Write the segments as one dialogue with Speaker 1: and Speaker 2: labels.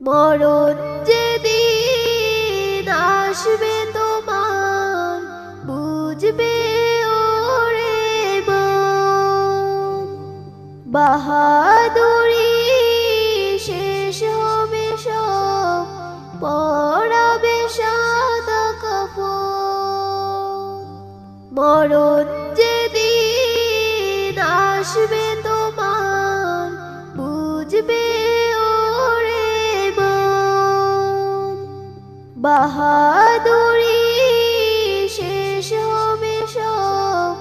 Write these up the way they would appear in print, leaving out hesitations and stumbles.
Speaker 1: মরণ যেদিন আসবে তোমার বুঝবে ওরে মন। বাহাদুরি শেষ হবে সব পরাবে সাদা কাফন। মরণ যেদিন আসবে তোমার বুঝবে ওরে মন। বাহাদুরি শেষ হবে সব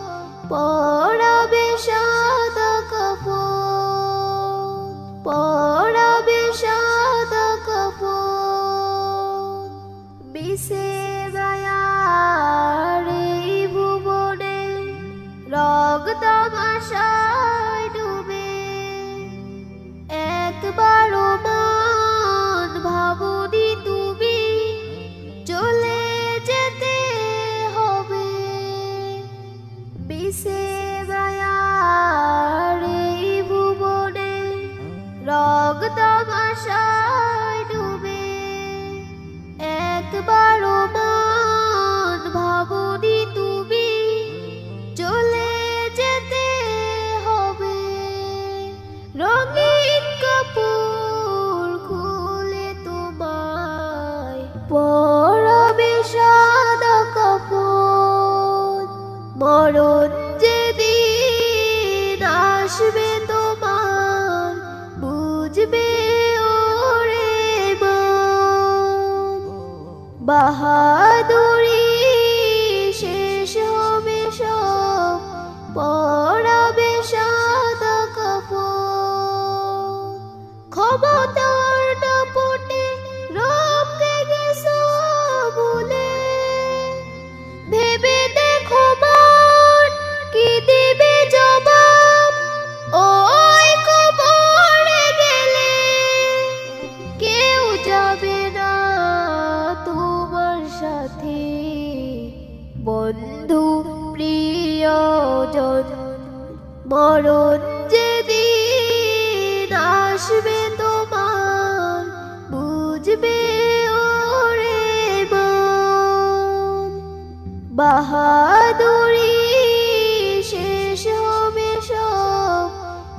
Speaker 1: পরাবে সাদা কাফন, পরাবে সাদা কাফন। মিশে মায়ার এই ভুবনে রং তামাশায় ডুবে একবারও মন ভাবনি তুমি চলে যেতে হবে। মিশে মায়ার এই ভুবনে রং তামাশায় ডুবে একবারও মন ভাবনি তুমি চলে যেতে হবে। রঙিন কাপড় খুলে তোমায় পরাবে সাদা কাফন। মরণ যেদিন আসবে তোমার বুঝবে ওরে মন। বাহাদুরি শেষ হবে সব পরাবে সাদা কাফন। ক্ষমতার দাপটে রবকে গেছো ভুলে ভেবে দেখো মন কি দিবে জবাব ওই কবরে গেলে। কেউ যাবে না তোমার সাথে বন্ধু প্রিয়জন। মরণ যেদিন আসবে তোমার বুঝবে ওরে মন। বাহাদুরি শেষ হবে সব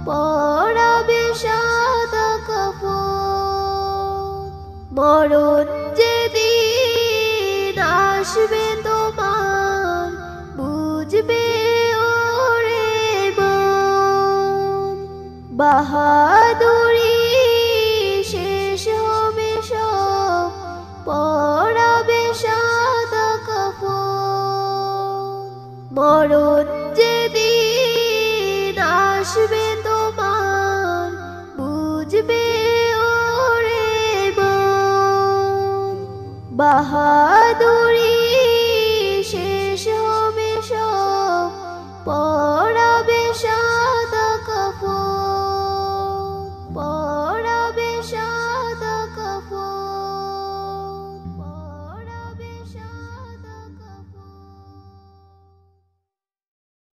Speaker 1: পরাবে সাদা কাফন। মরণ যেদিন আসবে তোমার বুঝবে ওরে মন। বাহাদুরি শেষ হবে সব পরাবে সাদা কাফন। মরণ যেদিন আসবে তোমার বুঝবে ওরে মন। বাহাদুরি শেষ